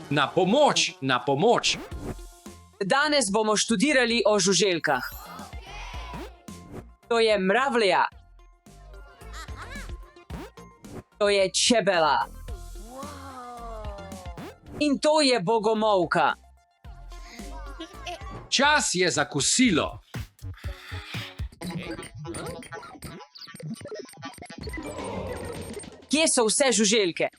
Na pomoč, na pomoč. Danes bomo študirali o žuželkah. To je mravlja. To je čebela. In to je bogomolka. Čas je za kosilo. Kje so vse žuželke?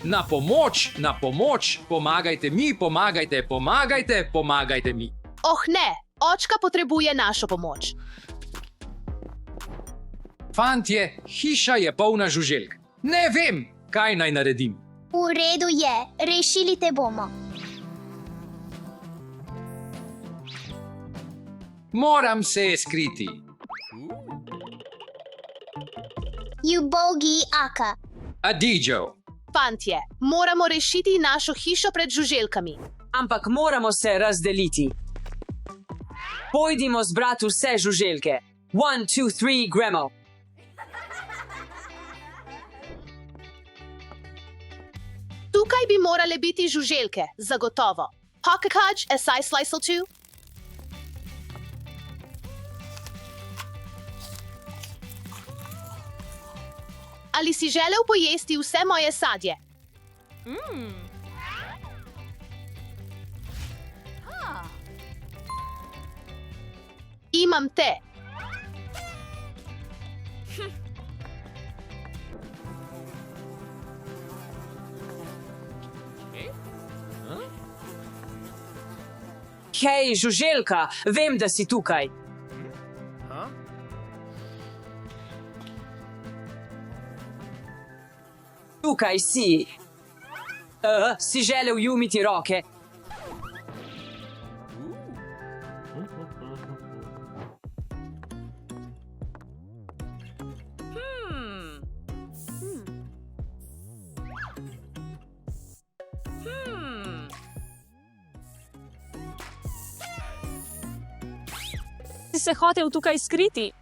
Na pomoč, pomagajte mi, pomagajte mi. Oh ne, očka potrebuje našo pomoč. Fantje, hiša je polna žuželk. Ne vem, kaj naj naredim. V redu je, rešili te bomo. Moram se skriti. Ubogi Aka. Adijo. Fantje, moramo rešiti našo hišo pred žuželkami. Ampak moramo se razdeliti. Pojdimo zbrati vse žuželke. 1, 2, 3, gremo. Tukaj bi morale biti žuželke, zagotovo. Hakakač, esaj slice 2? Ali si želel pojesti vse moje sadje? Imam te. Hej, žuželka, vem, da si tukaj. Tukaj si. Si želel umiti roke? Si se hotel tukaj skriti?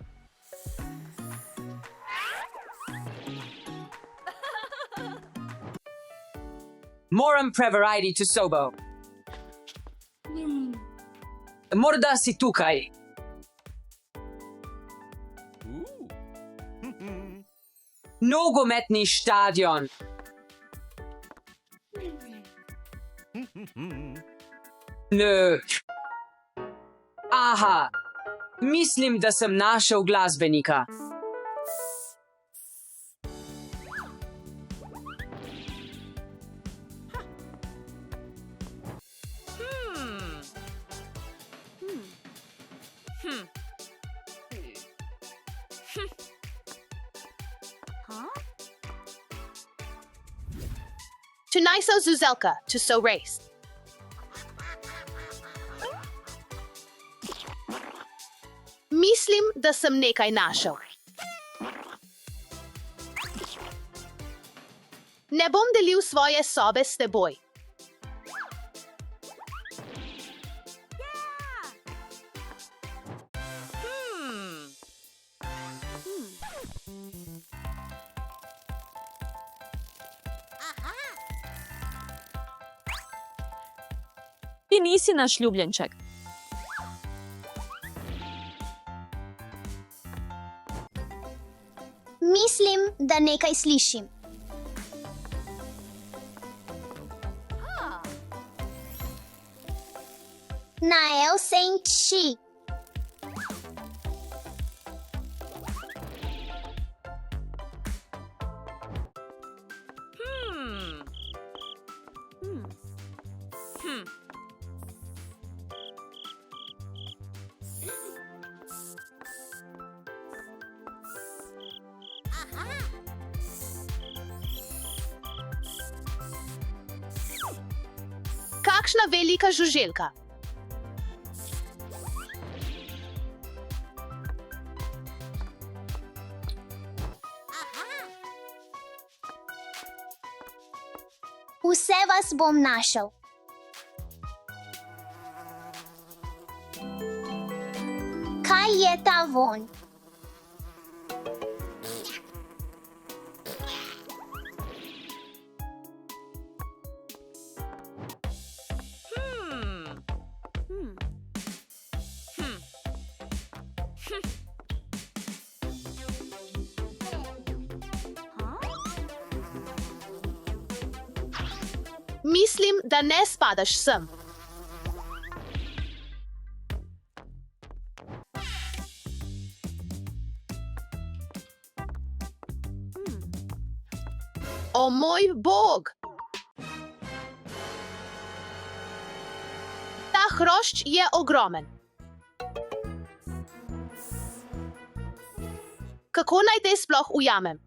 Moram preveriti to sobo. Morda si tukaj. Nogometni štadion. Ne. Aha. Mislim, da sem našel glasbenika. Tunajso Zuzelka, to so race. Mislim, da sem nekaj našel. Ne bom delil svoje sobe s teboj. Ti nisi naš ljubljenček. Mislim, da nekaj slišim. Nael Saint Chi. Kakšna velika žuželka. Vse vas Jaz bom našel. Kaj je ta vonj? Mislim, da ne spadaš sem. O moj bog! Ta hrošč je ogromen. Kako naj te sploh ujamem?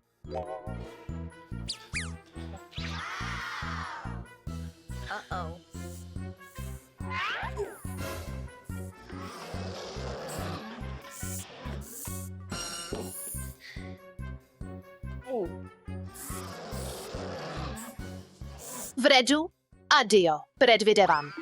V redu, adijo, predvidevam.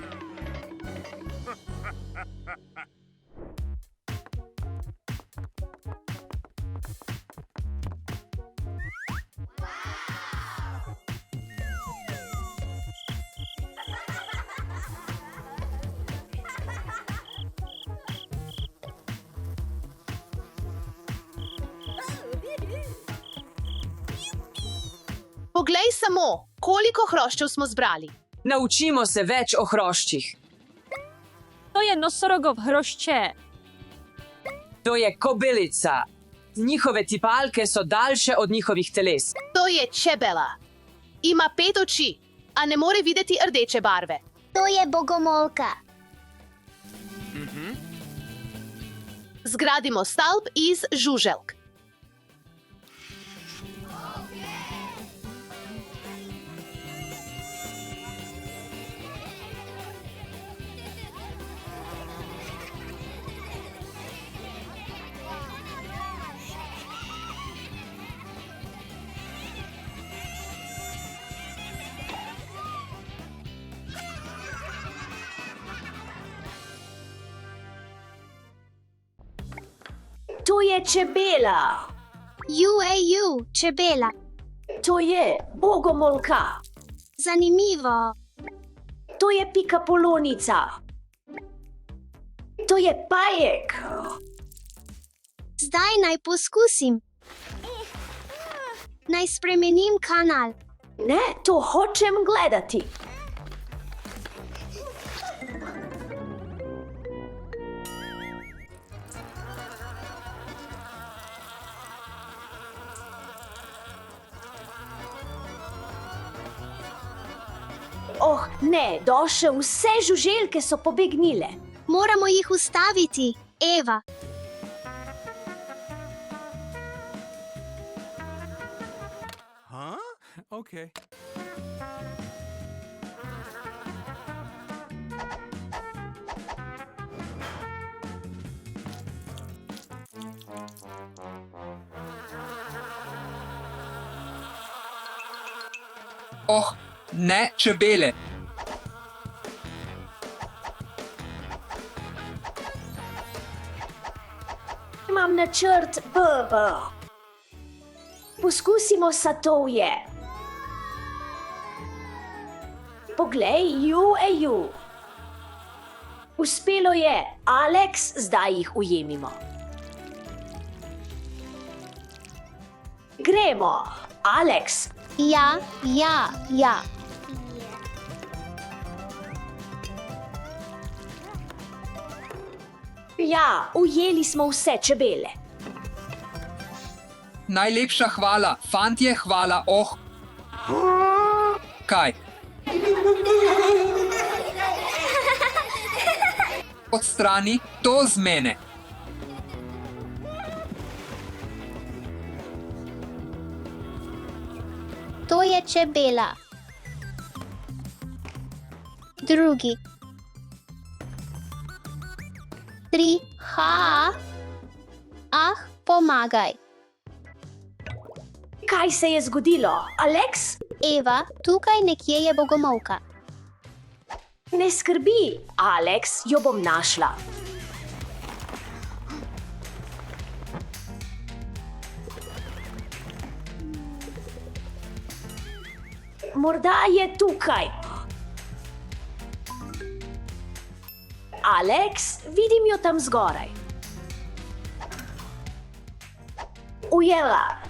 Poglej samo, koliko hroščev smo zbrali. Naučimo se več o hroščih. To je nosorogov hrošče. To je kobilica. Njihove tipalke so daljše od njihovih teles. To je čebela. Ima 5 oči, a ne more videti rdeče barve. To je bogomolka. Zgradimo stolp iz žuželk. To je čebela. Ju, čebela. To je bogomolka. Zanimivo. To je pikapolonica. To je pajek. Zdaj naj poskusim. Naj spremenim kanal. Ne, to hočem gledati. Oh, ne, došel, vse žuželke so pobegnile. Moramo jih ustaviti, Eva. Huh? Okay. Oh, ne čebele. Imam načrt BB. Poskusimo satovje. Poglej, ju. Uspelo je, Alex, zdaj jih ujemimo. Gremo, Alex. Ja. Ja, ujeli smo vse čebele. Najlepša hvala, fantje, hvala, oh. Kaj? Odstrani to z mene. To je čebela. Drugi. 3. Pomagaj. Kaj se je zgodilo, Alex? Eva, tukaj nekje je bogomolka. Ne skrbi, Alex, jo bom našla. Morda je tukaj. Alex, vidim jo tam zgoraj. Ujela.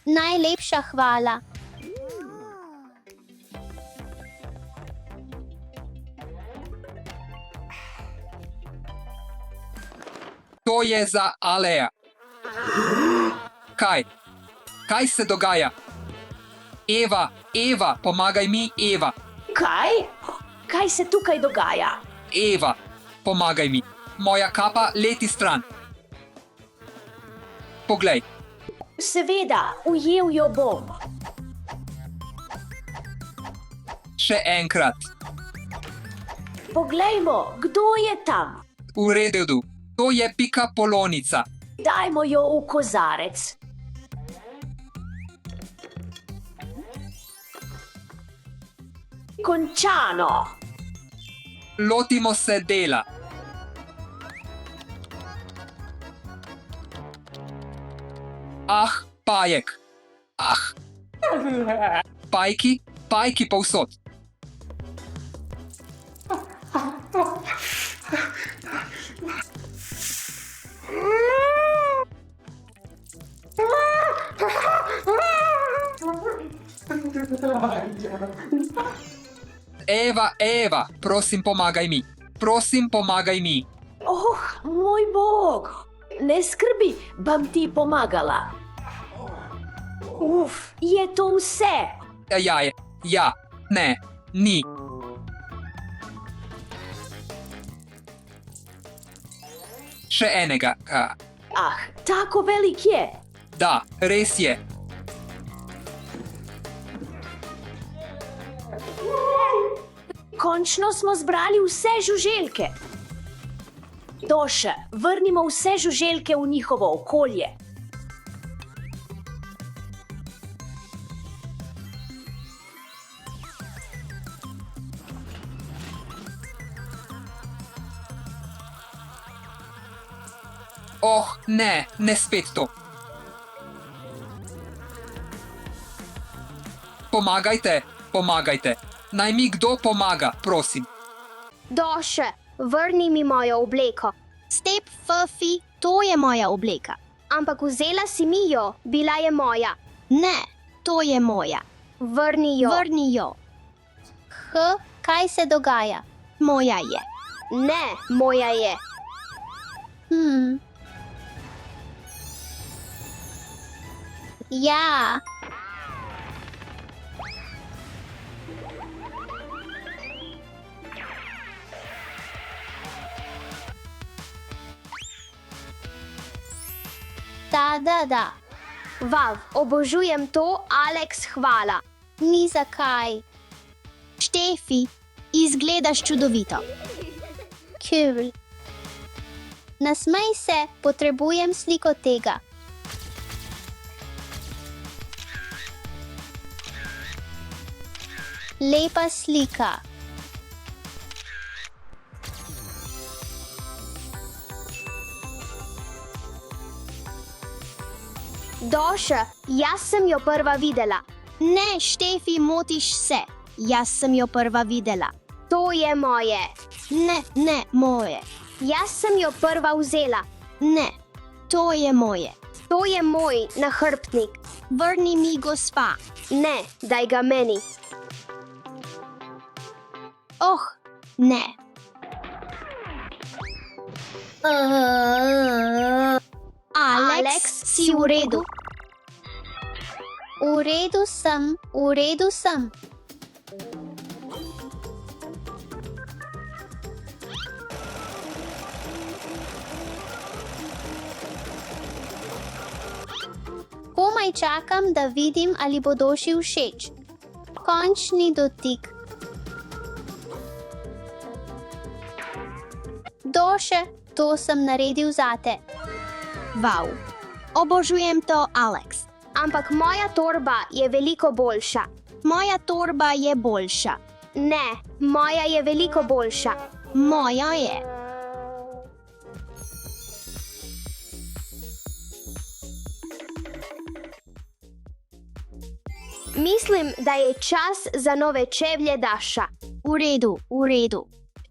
Najlepša hvala. To je za Aleja. Kaj? Kaj se dogaja? Eva, pomagaj mi, Eva. Kaj? Kaj se tukaj dogaja? Eva, pomagaj mi. Moja kapa leti stran. Poglej, Seveda, ujel jo bom. še enkrat. Poglejmo, kdo je tam. V redu, to je pika polonica. Dajmo jo v kozarec. Končano. Lotimo se dela. Ah, pajek. Ah. Pajki povsod. Eva, prosim pomagaj mi. Prosim pomagaj mi. Oh, moj bog. Ne skrbi, bom ti pomagala. Uf, je to vse? Ja, ne, ni. Še enega. Ah, tako velik je. Da, res je. Končno smo zbrali vse žuželke. Doše, vrnimo vse žuželke v njihovo okolje. Oh, ne spet to. Pomagajte. Naj mi kdo pomaga, prosim. Doše, vrni mi mojo obleko. Step, Fluffy, to je moja obleka. Ampak vzela si mi jo, bila je moja. Ne, to je moja. Vrni jo. Kaj se dogaja? Moja je. Ne, moja je. Ja. Da. Vav, obožujem to, Alex, hvala. Ni zakaj. Štefi, izgledaš čudovito. Cool. Nasmej se, potrebujem sliko tega. Lepa slika. Doša, jaz sem jo prva videla. Ne, Štefi, motiš se. Jaz sem jo prva videla. To je moje. Ne, moje. Jaz sem jo prva vzela. Ne, to je moje. To je moj nahrbtnik. Vrni mi, gospa. Ne, daj ga meni. Oh, ne. Alex, si v redu? V redu sem. Komaj čakam, da vidim, ali bo Doši všeč. Končni dotik. Doše, to sem naredil zate. Vav, obožujem to, Alex. Ampak moja torba je veliko boljša. Moja torba je boljša. Ne, moja je veliko boljša. Moja je. Mislim, da je čas za nove čevlje, Daša. V redu, v redu.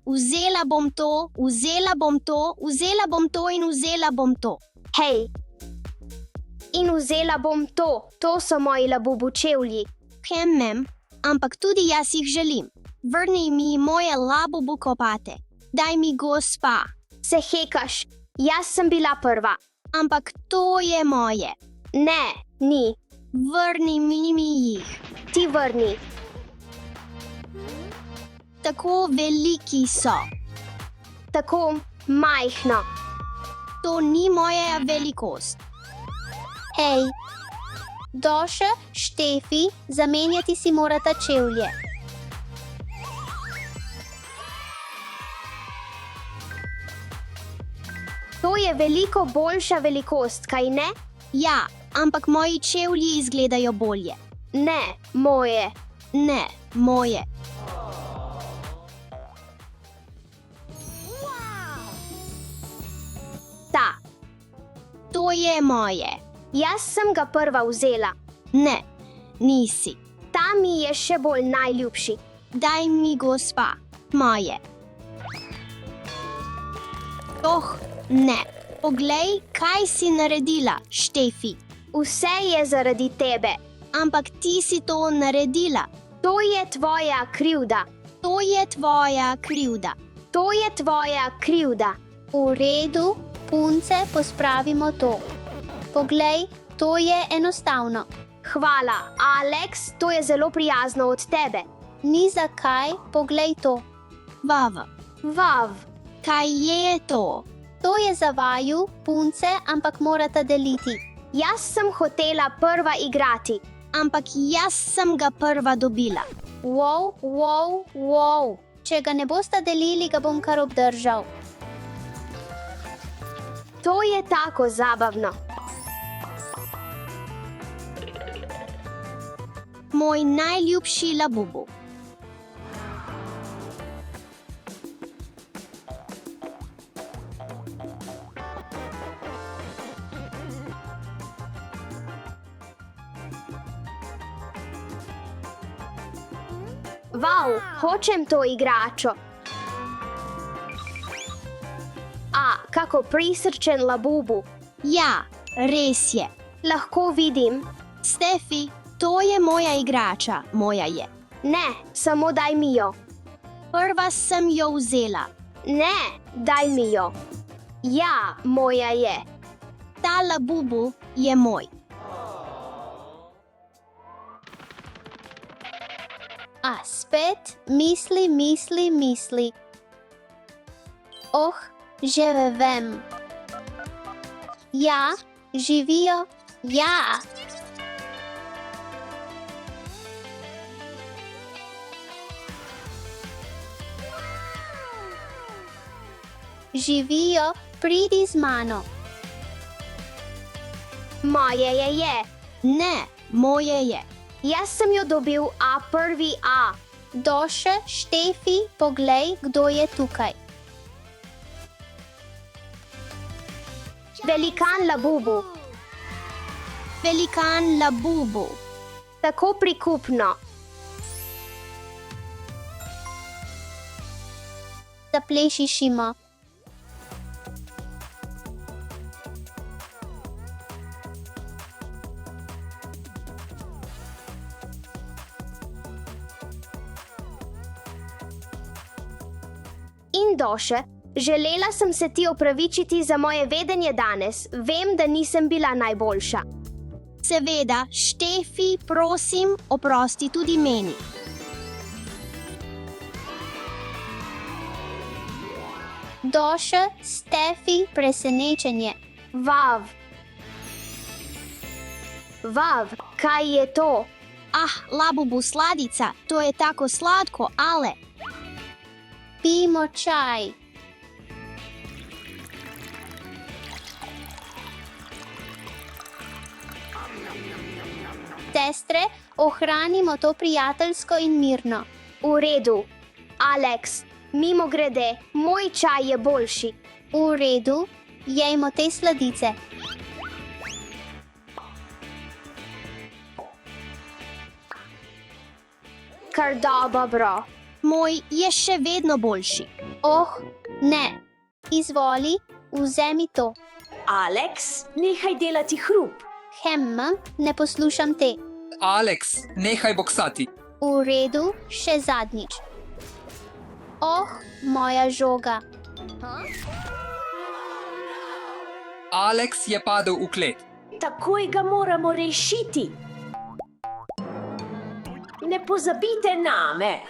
Vzela bom to, vzela bom to, vzela bom to in vzela bom to. Hej! In vzela bom to. To so moji Labubu čevlji. Ampak tudi jaz jih želim. Vrni mi moje Labubu kopate. Daj mi, gospa. Se hekaš, jaz sem bila prva. Ampak to je moje. Ne, ni. Vrni mi jih. Ti vrni. Tako veliki so. Tako majhno. To ni moja velikost. Hej, Doša, Štefi, zamenjati si morata čevlje. To je veliko boljša velikost, kaj ne? Ja, ampak moji čevlji izgledajo bolje. Ne, moje. Ne, moje. Ta. To je moje. Jaz sem ga prva vzela. Ne, nisi. Ta mi je še bolj najljubši. Daj mi, gospa, moje. Ne. Poglej, kaj si naredila, Štefi. Vse je zaradi tebe. Ampak ti si to naredila. To je tvoja krivda. To je tvoja krivda. To je tvoja krivda. V redu, punce, pospravimo to. Poglej, to je enostavno. Hvala, Alex, to je zelo prijazno od tebe. Ni zakaj, poglej to. Vav. Kaj je to? To je za vaju, punce, ampak morata deliti. Jaz sem hotela prva igrati. Ampak jaz sem ga prva dobila. Wow. Če ga ne boste delili, ga bom kar obdržal. To je tako zabavno. Moj najljubši Labubu. Wow, hočem to igračo. Kako prisrčen Labubu. Ja, res je. Lahko vidim. Stefi, to je moja igrača, moja je. Ne, samo daj mi jo. Prva sem jo vzela. Ne, daj mi jo. Ja, moja je. Ta Labubu je moj. Spet misli. Že vem. Ja, živijo, ja. Živijo, pridi z mano. Moje je. Ne, moje je. Jaz sem jo dobil prvi A. Doša, Štefi, poglej, kdo je tukaj. Velikan Labubu. Velikan Labubu. Tako prikupno. Zaplešišimo. In Doše, želela sem se ti opravičiti za moje vedenje danes. Vem, da nisem bila najboljša. Seveda, Štefi, prosim, oprosti tudi meni. Doša, Stefi, presenečenje. Vav, kaj je to? Labubu sladica, to je tako sladko, ale... Pijmo čaj. Sestre, ohranimo to prijateljsko in mirno. V redu. Alex, mimo grede, moj čaj je boljši. V redu, jejmo te sladice. Kar dobro. Moj je še vedno boljši. Oh, ne. Izvoli, vzemi to. Alex, nehaj delati hrup. Ne poslušam te. Alex, nehaj boksati. V redu, še zadnjič. Oh, moja žoga. Alex je padel v klet. Takoj ga moramo rešiti. Ne pozabite name.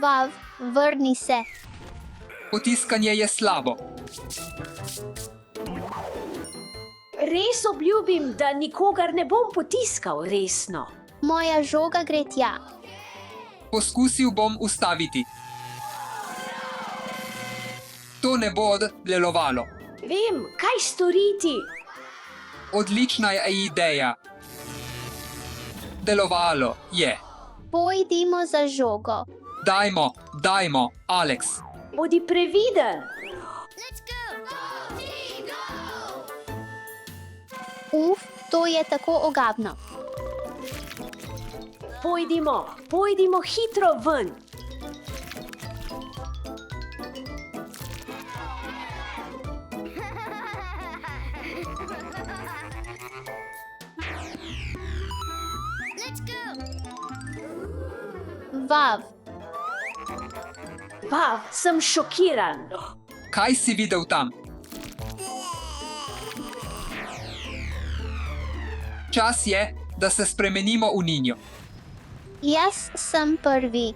Vav, vrni se. Potiskanje je slabo. Res obljubim, da nikogar ne bom potiskal resno. Moja žoga gre tja. Poskusil bom ustaviti. To ne bo delovalo. Vem, kaj storiti. Odlična je ideja. Delovalo je. Pojdimo za žogo. Dajmo, Alex. Bodi previden. To je tako ogabno. Pojdimo hitro ven. Vav, sem šokiran. Kaj si videl tam? Čas je, da se spremenimo v ninjo. Jaz sem prvi.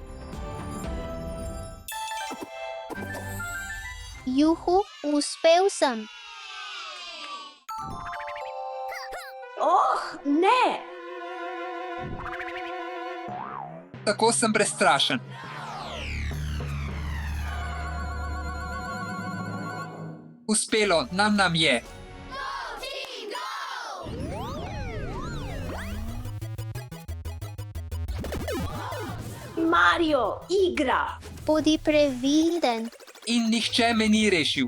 Juhu, uspel sem. Oh, ne! Tako sem prestrašen. Uspelo nam je. Mario, igra! Bodi previden. In nihče me ni rešil.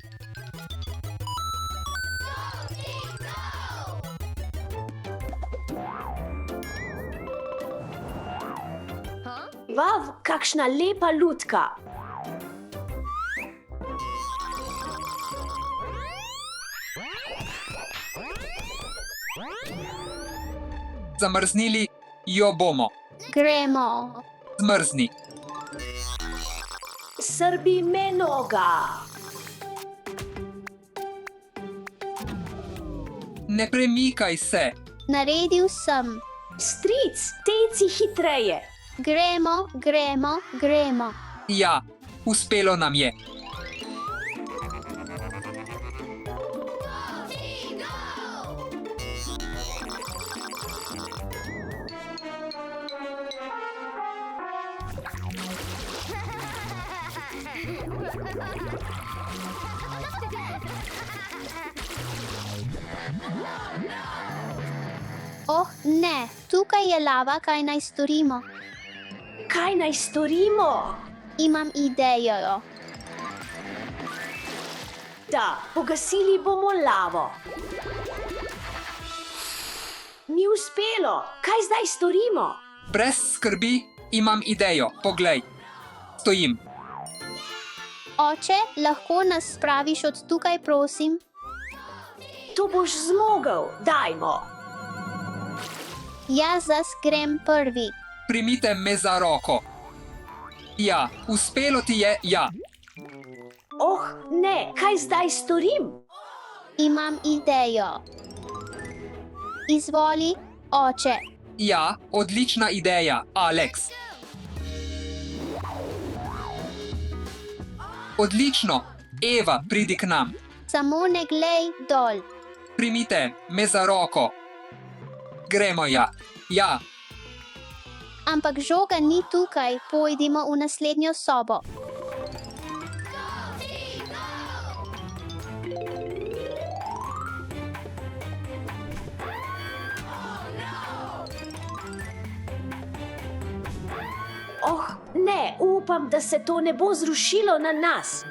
Vav, kakšna lepa lutka! Zamrznili jo bomo. Gremo. Zmrzni. Srbi me noga! Ne premikaj se. Naredil sem. Stric, teci hitreje! Gremo. Ja, uspelo nam je. Oh, ne, tukaj je lava, kaj naj storimo? Kaj naj storimo? Imam idejo. Da, pogasili bomo lavo. Ni uspelo, kaj zdaj storimo? Brez skrbi imam idejo. Poglej. Stojim. Oče, lahko nas spraviš od tukaj, prosim? To boš zmogel, dajmo. Jaz grem prvi. Primite me za roko. Ja, uspelo ti je, ja. Oh, ne, kaj zdaj storim? Imam idejo. Izvoli, oče. Ja, odlična ideja, Alex. Odlično. Eva, pridi k nam. Samo ne glej dol. Primite me za roko. Gremo, ja. Ja. Ampak žoga ni tukaj, pojdimo v naslednjo sobo. Oh, ne, upam, da se to ne bo zrušilo na nas.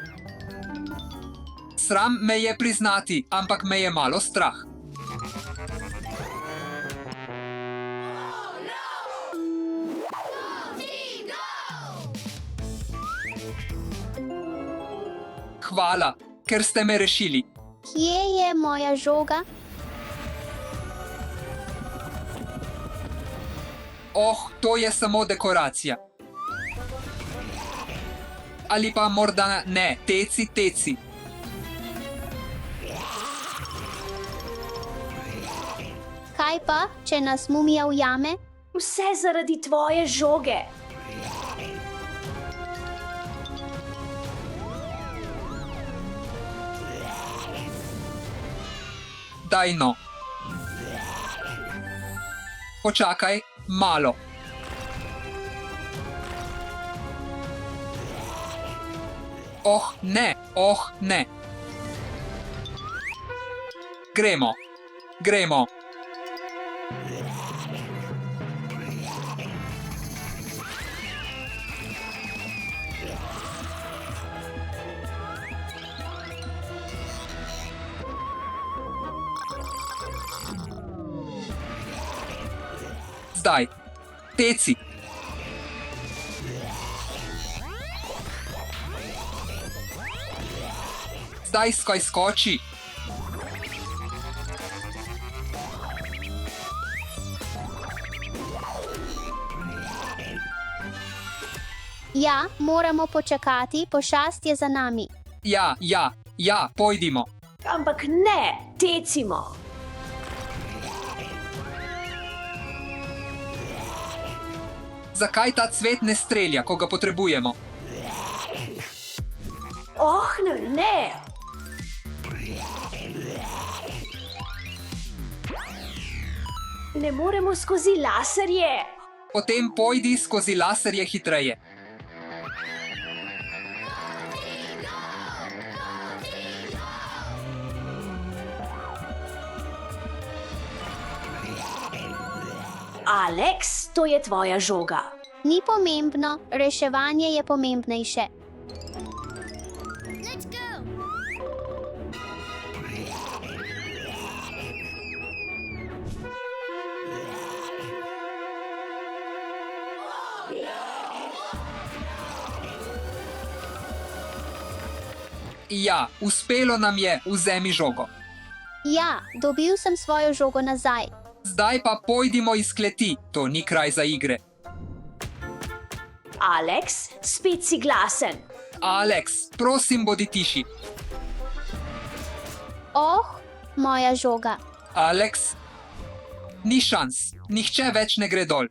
Sram me je priznati, ampak me je malo strah. Hvala, ker ste me rešili. Kje je moja žoga? Oh, to je samo dekoracija. Ali pa morda ne, teci. Kaj pa, če nas mumija ujame? Vse zaradi tvoje žoge. Daj no. Počakaj, malo. Oh, ne. Gremo. Zdaj, teci. Zdaj skaj skoči. Ja, moramo počakati, pošast je za nami. Ja, pojdimo. Ampak ne, tecimo. Zakaj ta cvet ne strelja, ko ga potrebujemo? Oh, ne. Ne moremo skozi laserje. Potem pojdi skozi laserje hitreje. Alex, to je tvoja žoga. Ni pomembno, reševanje je pomembnejše. Ja, uspelo nam je, vzemi žogo. Ja, dobil sem svojo žogo nazaj. Zdaj pa pojdimo iz kleti, to ni kraj za igre. Alex, spet si glasen. Alex, prosim, bodi tiši. Oh, moja žoga. Alex, ni šans, nihče več ne gre dol.